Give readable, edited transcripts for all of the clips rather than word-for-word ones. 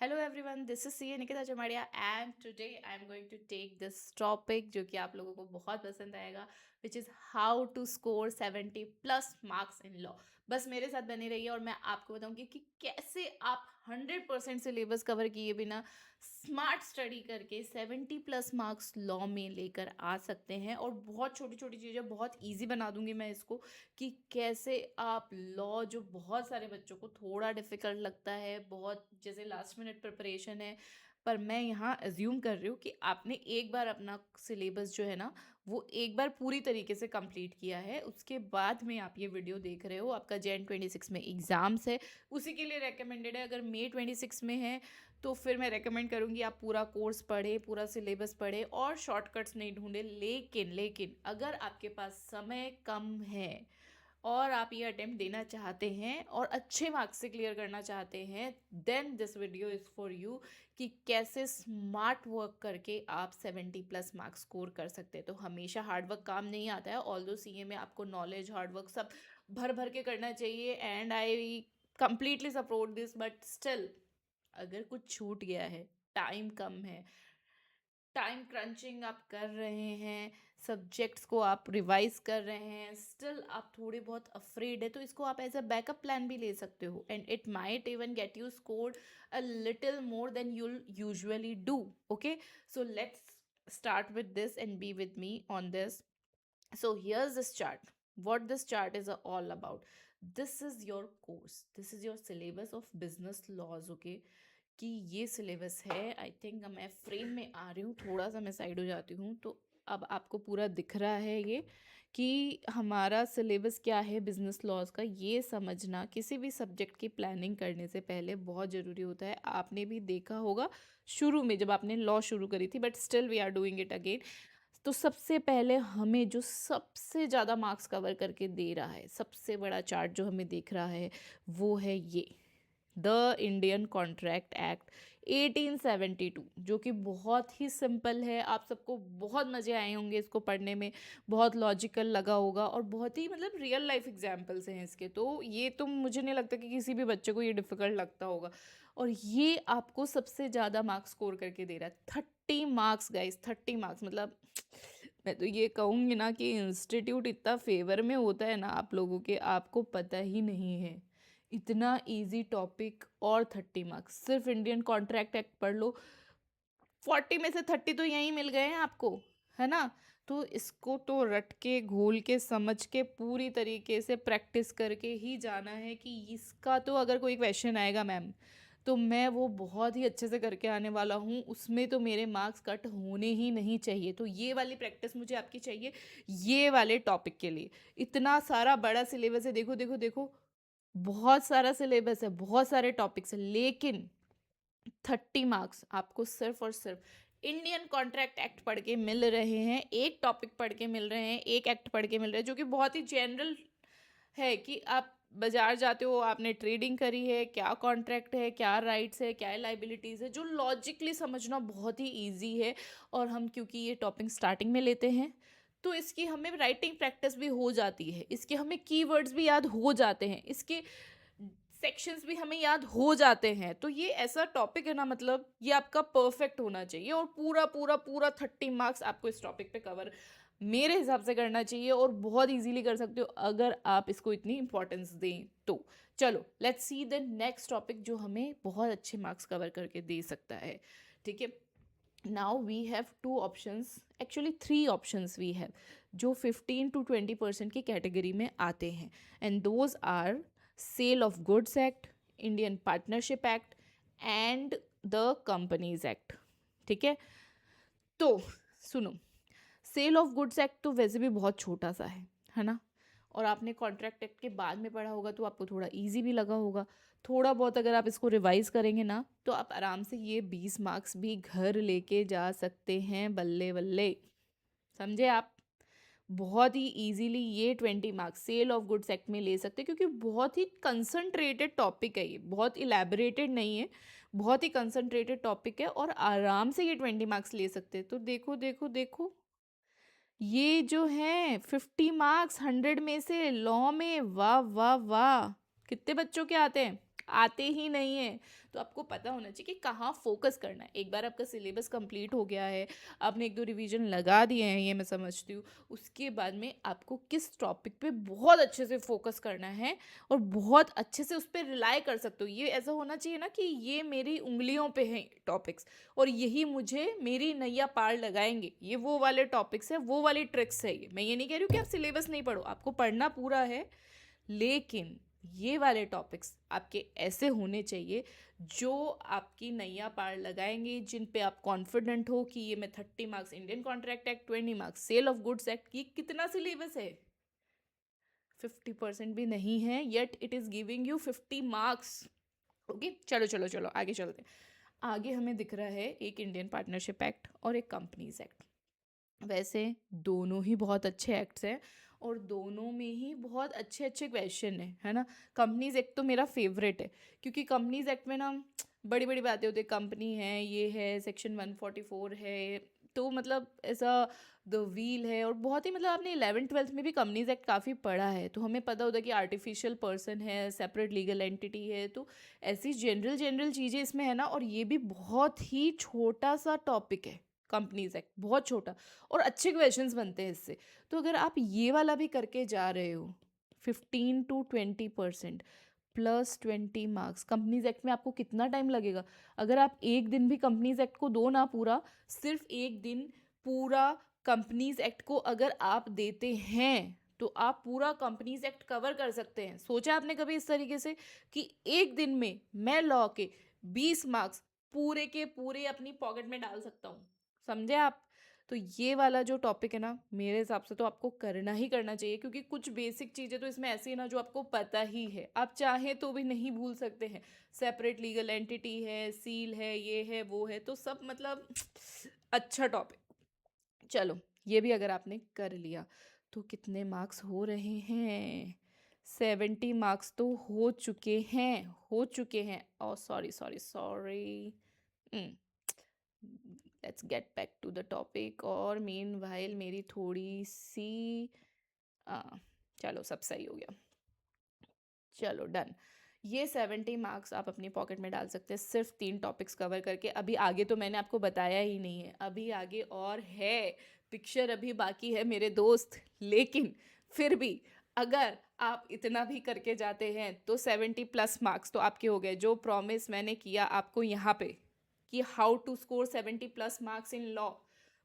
Hello everyone, this is CA Nikita Jamadia and today I am going to take this topic जो कि आप लोगों को बहुत पसंद आएगा which is how to score 70 plus marks in law। बस मेरे साथ बने रहिए और मैं आपको बताऊंगी कि कैसे आप 100% सिलेबस कवर किए बिना स्मार्ट स्टडी करके 70 प्लस मार्क्स लॉ में लेकर आ सकते हैं। और बहुत छोटी छोटी चीज़ें बहुत इजी बना दूंगी मैं इसको कि कैसे आप लॉ जो बहुत सारे बच्चों को थोड़ा डिफिकल्ट लगता है, बहुत जैसे लास्ट मिनट प्रिपरेशन है, पर मैं यहाँ एज्यूम कर रही हूँ कि आपने एक बार अपना सिलेबस जो है ना वो एक बार पूरी तरीके से कंप्लीट किया है, उसके बाद में आप ये वीडियो देख रहे हो। आपका Jan 26 में एग्ज़ाम्स है, उसी के लिए रेकमेंडेड है। अगर May 26 में है तो फिर मैं रेकमेंड करूँगी आप पूरा कोर्स पढ़े, पूरा सिलेबस पढ़े और शॉर्टकट्स नहीं ढूंढे। लेकिन लेकिन अगर आपके पास समय कम है और आप ये अटेम्प्ट देना चाहते हैं और अच्छे मार्क्स से क्लियर करना चाहते हैं, then this video is for you कि कैसे स्मार्ट वर्क करके आप 70 प्लस मार्क्स स्कोर कर सकते हैं। तो हमेशा हार्डवर्क काम नहीं आता है, ऑल्दो सीए में आपको नॉलेज हार्डवर्क सब भर भर के करना चाहिए and I completely support this, but still अगर कुछ छूट गया है, टाइम कम है, टाइम क्रंचिंग आप कर रहे हैं, सब्जेक्ट्स को आप रिवाइज कर रहे हैं, स्टिल आप थोड़े बहुत अफ्रेड है, तो इसको आप एज अ बैकअप प्लान भी ले सकते हो and it might even get you scored a little more than you'll usually do. Okay, so let's start with this and be with me on this. So here's this chart. What this chart is all about, this is your course, this is your syllabus of business laws. Okay, कि ये syllabus है। I think मैं frame में आ रही हूँ, थोड़ा सा मैं साइड हो जाती हूँ तो अब आपको पूरा दिख रहा है ये कि हमारा सिलेबस क्या है बिजनेस लॉज का। ये समझना किसी भी सब्जेक्ट की प्लानिंग करने से पहले बहुत ज़रूरी होता है। आपने भी देखा होगा शुरू में जब आपने लॉ शुरू करी थी, but still we are doing it again. तो सबसे पहले हमें जो सबसे ज़्यादा मार्क्स कवर करके दे रहा है, सबसे बड़ा चार्ट जो हमें दिख रहा है, वो है ये द इंडियन कॉन्ट्रैक्ट एक्ट 1872, जो कि बहुत ही सिंपल है। आप सबको बहुत मज़े आए होंगे इसको पढ़ने में, बहुत लॉजिकल लगा होगा और बहुत ही मतलब रियल लाइफ एग्जाम्पल्स हैं इसके। तो ये तो मुझे नहीं लगता कि किसी भी बच्चे को ये डिफ़िकल्ट लगता होगा। और ये आपको सबसे ज़्यादा मार्क्स स्कोर करके दे रहा है, 30 मार्क्स गाइस, 30 मार्क्स। मतलब मैं तो ये कहूँगी ना कि इंस्टीट्यूट इतना फेवर में होता है ना आप लोगों के, आपको पता ही नहीं है। इतना इजी टॉपिक और 30 मार्क्स, सिर्फ इंडियन कॉन्ट्रैक्ट एक्ट पढ़ लो, 40 में से 30 तो यहीं मिल गए हैं आपको, है ना। तो इसको तो रट के घोल के समझ के पूरी तरीके से प्रैक्टिस करके ही जाना है कि इसका तो अगर कोई क्वेश्चन आएगा मैम तो मैं वो बहुत ही अच्छे से करके आने वाला हूँ, उसमें तो मेरे मार्क्स कट होने ही नहीं चाहिए। तो ये वाली प्रैक्टिस मुझे आपकी चाहिए ये वाले टॉपिक के लिए। इतना सारा बड़ा सिलेबस है, देखो देखो देखो, बहुत सारा सिलेबस है, बहुत सारे टॉपिक्स है, लेकिन 30 मार्क्स आपको सिर्फ और सिर्फ इंडियन कॉन्ट्रैक्ट एक्ट पढ़ के मिल रहे हैं, एक टॉपिक पढ़ के मिल रहे हैं, एक एक्ट पढ़ के मिल रहे हैं, जो कि बहुत ही जनरल है कि आप बाजार जाते हो, आपने ट्रेडिंग करी है, क्या कॉन्ट्रैक्ट है, क्या राइट्स है, क्या लाइबिलिटीज़ है, जो लॉजिकली समझना बहुत ही ईजी है। और हम क्योंकि ये टॉपिक स्टार्टिंग में लेते हैं तो इसकी हमें राइटिंग प्रैक्टिस भी हो जाती है, इसके हमें कीवर्ड्स भी याद हो जाते हैं, इसके सेक्शंस भी हमें याद हो जाते हैं। तो ये ऐसा टॉपिक है ना, मतलब ये आपका परफेक्ट होना चाहिए और पूरा पूरा पूरा 30 मार्क्स आपको इस टॉपिक पे कवर मेरे हिसाब से करना चाहिए और बहुत इजीली कर सकते हो अगर आप इसको इतनी इंपॉर्टेंस दें तो। चलो let's see the next topic जो हमें बहुत अच्छे मार्क्स कवर करके दे सकता है। ठीक है, now we have 2 options, actually 3 options we have, जो 15 to 20% की कैटेगरी में आते हैं and those are sale of goods act, Indian partnership act and the companies act. ठीक है, तो सुनो, सेल ऑफ गुड्स एक्ट तो वैसे भी बहुत छोटा सा है ना, और आपने कॉन्ट्रैक्ट एक्ट के बाद में पढ़ा होगा तो आपको थोड़ा इजी भी लगा होगा। थोड़ा बहुत अगर आप इसको रिवाइज करेंगे ना तो आप आराम से ये 20 मार्क्स भी घर लेके जा सकते हैं, बल्ले बल्ले, समझे आप। बहुत ही इजीली ये 20 marks sale of goods act में ले सकते हैं, क्योंकि बहुत ही कंसंट्रेटेड टॉपिक है, ये बहुत इलेबोरेटेड नहीं है, बहुत ही कंसंट्रेटेड टॉपिक है और आराम से ये 20 मार्क्स ले सकते हैं। तो देखो देखो देखो, ये जो है 50 मार्क्स 100 में से लॉ में, वाह वाह वाह, कितने बच्चों के आते हैं, आते ही नहीं है। तो आपको पता होना चाहिए कि कहाँ फोकस करना है। एक बार आपका सिलेबस कंप्लीट हो गया है, आपने एक दो रिवीजन लगा दिए हैं, ये मैं समझती हूँ, उसके बाद में आपको किस टॉपिक पे बहुत अच्छे से फोकस करना है और बहुत अच्छे से उस पर रिलाई कर सकते हो। ये ऐसा होना चाहिए ना कि ये मेरी उंगलियों पे हैं टॉपिक्स, और यही मुझे मेरी नैया पार लगाएंगे, ये वो वाले टॉपिक्स है, वो वाली ट्रिक्स है। ये मैं ये नहीं कह रही हूँ कि आप सिलेबस नहीं पढ़ो, आपको पढ़ना पूरा है, लेकिन ये वाले टॉपिक्स आपके ऐसे होने चाहिए जो आपकी नैया पार लगाएंगे, जिन पे आप कॉन्फिडेंट हो कि ये मैं 30 marks Indian contract act, 20 marks sale of goods act, की कितना सिलेबस है, 50% भी नहीं है, yet it is giving you 50 marks. Okay, चलो चलो चलो आगे चलते हैं। आगे हमें दिख रहा है एक इंडियन पार्टनरशिप एक्ट और एक कंपनीज एक्ट। वैसे दोनों ही बहुत अच्छे एक्ट्स हैं और दोनों में ही बहुत अच्छे अच्छे क्वेश्चन है ना। कंपनीज एक्ट तो मेरा फेवरेट है, क्योंकि कंपनीज एक्ट में ना बड़ी बड़ी बातें होती है, कंपनी है, ये है, सेक्शन 144 है, तो मतलब ऐसा द व्हील है, और बहुत ही मतलब आपने 11th 12th में भी कंपनीज एक्ट काफ़ी पढ़ा है, तो हमें पता होता है कि आर्टिफिशियल पर्सन है, सेपरेट लीगल एंटिटी है, तो ऐसी जनरल जनरल चीज़ें इसमें है ना। और ये भी बहुत ही छोटा सा टॉपिक है, कंपनीज एक्ट बहुत छोटा, और अच्छे क्वेश्चंस बनते हैं इससे। तो अगर आप ये वाला भी करके जा रहे हो, 15 to 20% +20 मार्क्स, कंपनीज एक्ट में आपको कितना टाइम लगेगा? अगर आप एक दिन भी कंपनीज एक्ट को दो ना पूरा, सिर्फ एक दिन पूरा कंपनीज एक्ट को अगर आप देते हैं, तो आप पूरा कंपनीज एक्ट कवर कर सकते हैं। सोचा आपने कभी इस तरीके से कि एक दिन में मैं लॉ के 20 मार्क्स पूरे के पूरे अपनी पॉकेट में डाल सकता हूँ? समझे आप? तो ये वाला जो टॉपिक है ना, मेरे हिसाब से तो आपको करना ही करना चाहिए, क्योंकि कुछ बेसिक चीज़ें तो इसमें ऐसी है ना जो आपको पता ही है, आप चाहें तो भी नहीं भूल सकते हैं। सेपरेट लीगल एंटिटी है, सील है, ये है, वो है, तो सब मतलब अच्छा टॉपिक। चलो, ये भी अगर आपने कर लिया तो कितने मार्क्स हो रहे हैं? 70 मार्क्स तो हो चुके हैं। Oh sorry sorry sorry, let's get back to the topic. और मीन वाइल मेरी थोड़ी सी आ, चलो सब सही हो गया, चलो डन। ये 70 मार्क्स आप अपनी पॉकेट में डाल सकते हैं सिर्फ 3 टॉपिक्स कवर करके। अभी आगे तो मैंने आपको बताया ही नहीं है, अभी आगे और है, पिक्चर अभी बाकी है मेरे दोस्त। लेकिन फिर भी अगर आप इतना भी करके जाते हैं तो 70 प्लस मार्क्स तो आपके हो गए। जो प्रॉमिस मैंने किया आपको यहाँ पे कि how to score 70 plus marks in law,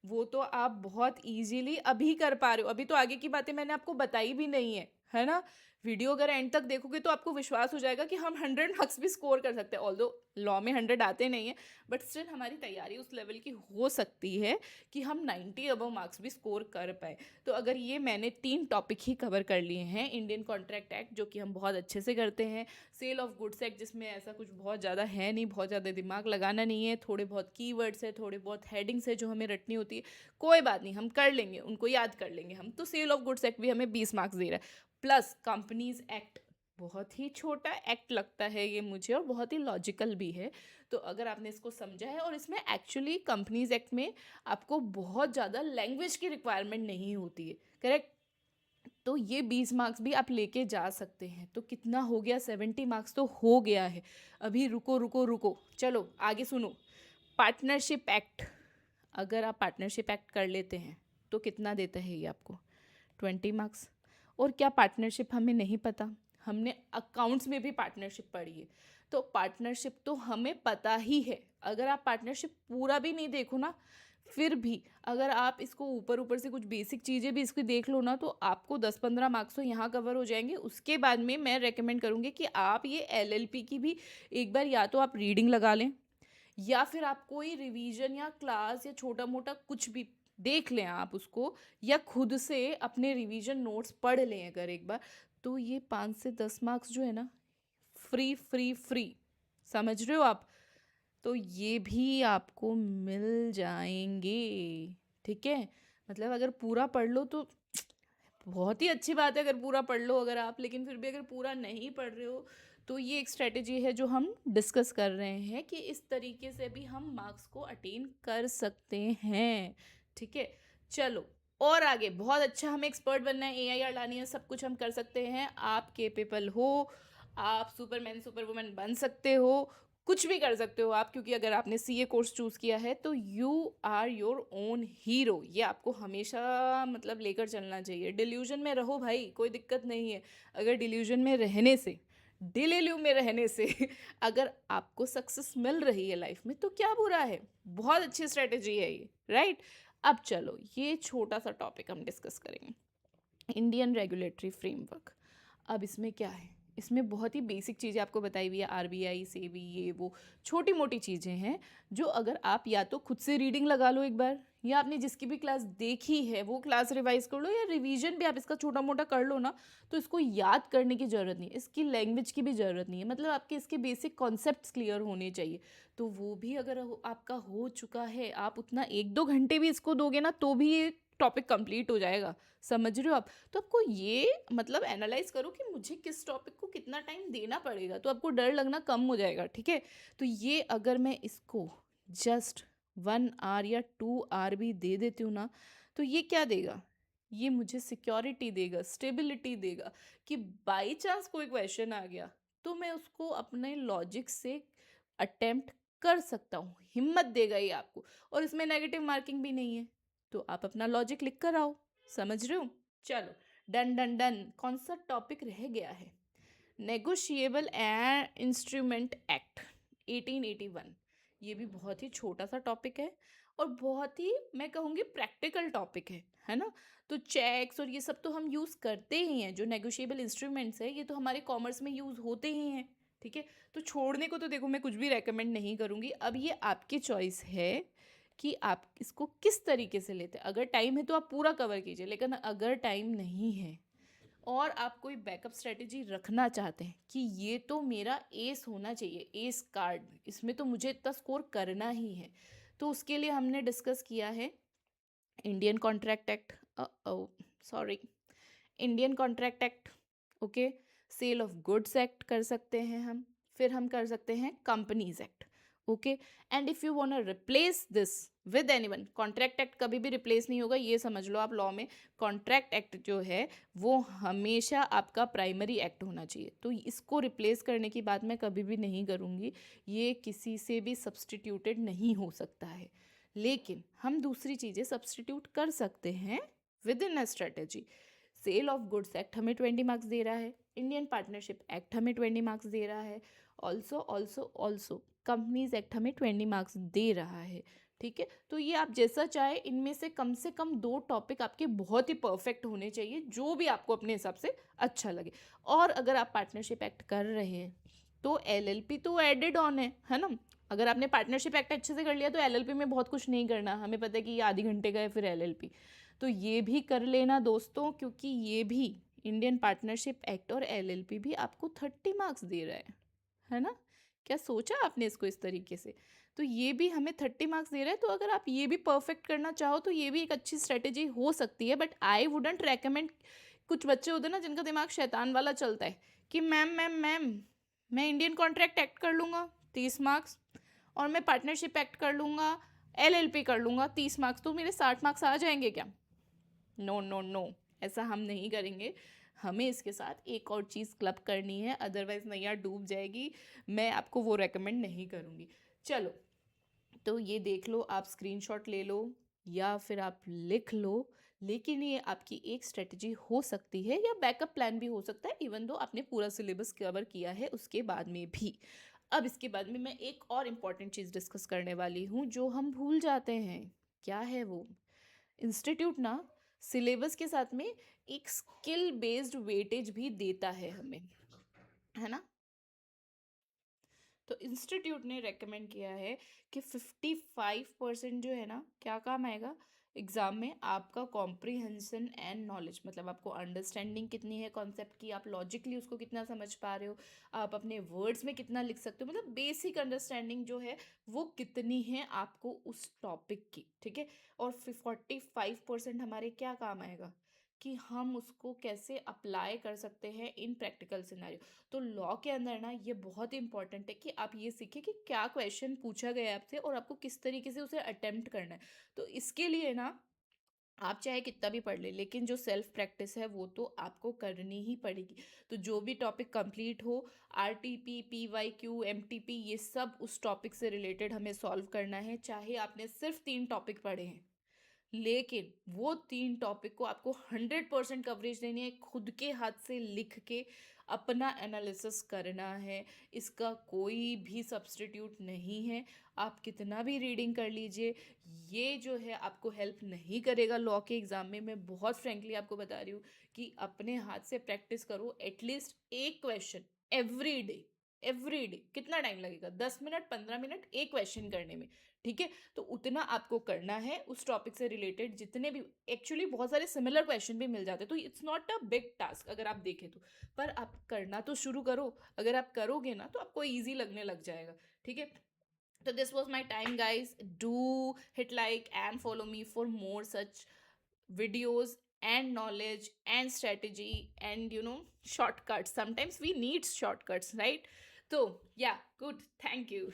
वो तो आप बहुत इजीली अभी कर पा रहे हो। अभी तो आगे की बातें मैंने आपको बताई भी नहीं है ना। वीडियो अगर एंड तक देखोगे तो आपको विश्वास हो जाएगा कि हम 100 मार्क्स भी स्कोर कर सकते हैं। ऑल्दो लॉ में 100 आते नहीं हैं, बट स्टिल हमारी तैयारी उस लेवल की हो सकती है कि हम 90 अबव मार्क्स भी स्कोर कर पाए। तो अगर ये मैंने 3 टॉपिक ही कवर कर लिए हैं, इंडियन कॉन्ट्रैक्ट एक्ट जो कि हम बहुत अच्छे से करते हैं, सेल ऑफ गुड्स एक्ट जिसमें ऐसा कुछ बहुत ज़्यादा है नहीं, बहुत ज़्यादा दिमाग लगाना नहीं है, थोड़े बहुत कीवर्ड्स है, थोड़े बहुत हेडिंग्स है जो हमें रटनी होती है, कोई बात नहीं, हम कर लेंगे, उनको याद कर लेंगे हम। तो सेल ऑफ गुड्स एक्ट भी हमें 20 मार्क्स दे रहा है, प्लस कंपनीज एक्ट बहुत ही छोटा एक्ट लगता है ये मुझे, और बहुत ही लॉजिकल भी है। तो अगर आपने इसको समझा है, और इसमें एक्चुअली कंपनीज एक्ट में आपको बहुत ज़्यादा लैंग्वेज की रिक्वायरमेंट नहीं होती है, करेक्ट? तो ये 20 मार्क्स भी आप लेके जा सकते हैं। तो कितना हो गया? 70 मार्क्स तो हो गया है। अभी रुको रुको रुको, चलो आगे सुनो। पार्टनरशिप एक्ट, अगर आप पार्टनरशिप एक्ट कर लेते हैं तो कितना देता है ये आपको? 20 मार्क्स। और क्या पार्टनरशिप हमें नहीं पता? हमने अकाउंट्स में भी पार्टनरशिप पढ़ी है, तो पार्टनरशिप तो हमें पता ही है। अगर आप पार्टनरशिप पूरा भी नहीं देखो ना, फिर भी अगर आप इसको ऊपर ऊपर से कुछ बेसिक चीज़ें भी इसकी देख लो ना, तो आपको 10-15 मार्क्स तो यहाँ कवर हो जाएंगे। उसके बाद में मैं रेकमेंड करूँगी कि आप ये एलएलपी की भी एक बार या तो आप रीडिंग लगा लें, या फिर आप कोई रिवीजन या क्लास या छोटा मोटा कुछ भी देख लें आप उसको, या खुद से अपने रिवीजन नोट्स पढ़ लें अगर एक बार। तो ये 5 से 10 मार्क्स जो है ना, फ्री फ्री फ्री, समझ रहे हो आप? तो ये भी आपको मिल जाएंगे, ठीक है? मतलब अगर पूरा पढ़ लो तो बहुत ही अच्छी बात है, अगर पूरा पढ़ लो अगर आप, लेकिन फिर भी अगर पूरा नहीं पढ़ रहे हो तो ये एक स्ट्रेटेजी है जो हम डिस्कस कर रहे हैं कि इस तरीके से भी हम मार्क्स को अटेन कर सकते हैं, ठीक है? चलो, और आगे बहुत अच्छा, हमें एक्सपर्ट बनना है, एआईआर लानी है, सब कुछ हम कर सकते हैं। आप केपेबल हो, आप सुपरमैन सुपर वुमन बन सकते हो, कुछ भी कर सकते हो आप, क्योंकि अगर आपने सीए कोर्स चूज़ किया है तो you are your own hero. ये आपको हमेशा मतलब लेकर चलना चाहिए। डिल्यूजन में रहो भाई, कोई दिक्कत नहीं है। अगर डिल्यूजन में रहने से, डिलेल्यू में रहने से अगर आपको सक्सेस मिल रही है लाइफ में तो क्या बुरा है, बहुत अच्छी स्ट्रेटेजी है ये, राइट। अब चलो ये छोटा सा टॉपिक हम डिस्कस करेंगे, इंडियन रेगुलेटरी फ्रेमवर्क। अब इसमें क्या है, इसमें बहुत ही बेसिक चीज़ें आपको बताई हुई है, आरबीआई सेबी ये वो छोटी मोटी चीज़ें हैं जो अगर आप या तो खुद से रीडिंग लगा लो एक बार, या आपने जिसकी भी क्लास देखी है वो क्लास रिवाइज कर लो, या रिवीजन भी आप इसका छोटा मोटा कर लो ना, तो इसको याद करने की ज़रूरत नहीं है, इसकी लैंग्वेज की भी ज़रूरत नहीं है, मतलब आपके इसके बेसिक कॉन्सेप्ट्स क्लियर होने चाहिए। तो वो भी अगर आपका हो चुका है, आप उतना 1-2 घंटे भी इसको दोगे ना तो भी ये टॉपिक कंप्लीट हो जाएगा। समझ रहे हो आप? तो आपको ये मतलब एनालाइज करो कि मुझे किस टॉपिक को कितना टाइम देना पड़ेगा, तो आपको डर लगना कम हो जाएगा, ठीक है। तो ये अगर मैं इसको जस्ट 1 आवर या 2 आवर भी दे देती हूँ ना, तो ये क्या देगा, ये मुझे सिक्योरिटी देगा, स्टेबिलिटी देगा, कि बाई चांस कोई क्वेश्चन आ गया तो मैं उसको अपने लॉजिक से अटेम्प्ट कर सकता हूँ, हिम्मत देगा ये आपको। और इसमें नेगेटिव मार्किंग भी नहीं है, तो आप अपना लॉजिक लिख कर आओ। समझ रहे हो? चलो, डन डन डन। कौन सा टॉपिक रह गया है? Negotiable and instrument act 1881। ये भी बहुत ही छोटा सा टॉपिक है और बहुत ही मैं कहूँगी प्रैक्टिकल टॉपिक है ना। तो चेक्स और ये सब तो हम यूज़ करते ही हैं, जो नेगोशिएबल इंस्ट्रूमेंट्स है ये तो हमारे कॉमर्स में यूज़ होते ही हैं, ठीक है। तो छोड़ने को तो देखो मैं कुछ भी रेकमेंड नहीं करूँगी। अब ये आपकी चॉइस है कि आप इसको किस तरीके से लेते हैं। अगर टाइम है तो आप पूरा कवर कीजिए, लेकिन अगर टाइम नहीं है और आप कोई बैकअप स्ट्रेटेजी रखना चाहते हैं कि ये तो मेरा एस होना चाहिए, एस कार्ड, इसमें तो मुझे इतना स्कोर करना ही है, तो उसके लिए हमने डिस्कस किया है Indian contract act, sorry, Indian contract act, okay. Sale of goods act कर सकते हैं हम, फिर हम कर सकते हैं companies act, okay. And if you want replace this with anyone, contract act कभी भी रिप्लेस नहीं होगा, ये समझ लो आप। लॉ में कॉन्ट्रैक्ट एक्ट जो है वो हमेशा आपका प्राइमरी एक्ट होना चाहिए, तो इसको रिप्लेस करने की बात मैं कभी भी नहीं करूँगी। ये किसी से भी सब्सटीट्यूटेड नहीं हो सकता है, लेकिन हम दूसरी चीज़ें सब्सटीट्यूट कर सकते हैं within a strategy. Sale of goods act हमें 20 मार्क्स दे रहा है, इंडियन पार्टनरशिप एक्ट हमें 20 मार्क्स दे रहा है, also also also companies act हमें 20 मार्क्स दे रहा है, ठीक है। तो ये आप जैसा चाहे, इनमें से कम 2 टॉपिक आपके बहुत ही परफेक्ट होने चाहिए, जो भी आपको अपने हिसाब से अच्छा लगे। और अगर आप पार्टनरशिप एक्ट कर रहे हैं तो एलएलपी तो एडेड ऑन है ना। अगर आपने पार्टनरशिप एक्ट अच्छे से कर लिया तो एलएलपी में बहुत कुछ नहीं करना, हमें पता है कि ये आधे घंटे का है फिर एलएलपी, तो ये भी कर लेना दोस्तों, क्योंकि ये भी इंडियन पार्टनरशिप एक्ट और एलएलपी भी आपको 30 मार्क्स दे रहा है ना। क्या सोचा आपने इसको इस तरीके से? तो ये भी हमें 30 मार्क्स दे रहा है, तो अगर आप ये भी परफेक्ट करना चाहो तो ये भी एक अच्छी स्ट्रेटेजी हो सकती है, बट आई वुडेंट रेकमेंड। कुछ बच्चे होते हैं ना जिनका दिमाग शैतान वाला चलता है कि मैम मैम मैम, मैं इंडियन कॉन्ट्रैक्ट एक्ट कर लूँगा 30 मार्क्स, और मैं पार्टनरशिप एक्ट कर लूँगा, एलएलपी कर लूँगा 30 मार्क्स, तो मेरे 60 मार्क्स आ जाएंगे क्या? नो नो नो, ऐसा हम नहीं करेंगे। हमें इसके साथ एक और चीज़ क्लब करनी है, अदरवाइज़ नैया डूब जाएगी। मैं आपको वो रेकमेंड नहीं करूँगी। चलो, तो ये देख लो, आप स्क्रीनशॉट ले लो या फिर आप लिख लो, लेकिन ये आपकी एक स्ट्रेटजी हो सकती है या बैकअप प्लान भी हो सकता है, इवन दो आपने पूरा सिलेबस कवर किया है उसके बाद में भी। अब इसके बाद में मैं एक और इम्पॉर्टेंट चीज़ डिस्कस करने वाली हूँ जो हम भूल जाते हैं। क्या है वो? इंस्टीट्यूट ना सिलेबस के साथ में एक स्किल बेस्ड वेटेज भी देता है हमें, है ना। तो इंस्टीट्यूट ने रेकमेंड किया है कि 55% जो है ना, क्या काम आएगा एग्ज़ाम में, आपका कॉम्प्रिहेंशन एंड नॉलेज, मतलब आपको अंडरस्टैंडिंग कितनी है कॉन्सेप्ट की, आप लॉजिकली उसको कितना समझ पा रहे हो, आप अपने वर्ड्स में कितना लिख सकते हो, मतलब बेसिक अंडरस्टैंडिंग जो है वो कितनी है आपको उस टॉपिक की, ठीक है। और 45% हमारे क्या काम आएगा कि हम उसको कैसे अप्लाई कर सकते हैं इन प्रैक्टिकल सिनेरियो। तो लॉ के अंदर ना ये बहुत इंपॉर्टेंट है कि आप ये सीखें कि क्या क्वेश्चन पूछा गया है आपसे और आपको किस तरीके से उसे अटेम्प्ट करना है। तो इसके लिए ना आप चाहे कितना भी पढ़ ले, लेकिन जो सेल्फ प्रैक्टिस है वो तो आपको करनी ही पड़ेगी। तो जो भी टॉपिक कंप्लीट हो, RTP, PYQ, MTP, ये सब उस टॉपिक से रिलेटेड हमें सॉल्व करना है, चाहे आपने सिर्फ 3 टॉपिक पढ़े हैं, लेकिन वो 3 टॉपिक को आपको 100% कवरेज देनी है, खुद के हाथ से लिख के अपना एनालिसिस करना है। इसका कोई भी सब्स्टिट्यूट नहीं है। आप कितना भी रीडिंग कर लीजिए, ये जो है आपको हेल्प नहीं करेगा लॉ के एग्ज़ाम में। मैं बहुत फ्रेंकली आपको बता रही हूँ कि अपने हाथ से प्रैक्टिस करो, एटलीस्ट एक question every day. Every day कितना टाइम लगेगा? 10 मिनट, 15 मिनट एक क्वेश्चन करने में, ठीक है? तो उतना आपको करना है उस टॉपिक से रिलेटेड। जितने भी, एक्चुअली बहुत सारे सिमिलर क्वेश्चन भी मिल जाते हैं, तो it's not a big task अगर आप देखें तो। पर आप करना तो शुरू करो। अगर आप करोगे ना तो आपको ईजी लगने लग जाएगा, ठीक है? तो this was my time, guys. Do hit like and follow me for more such videos and knowledge and strategy and shortcuts. Sometimes we need shortcuts, right? So yeah, good, thank you.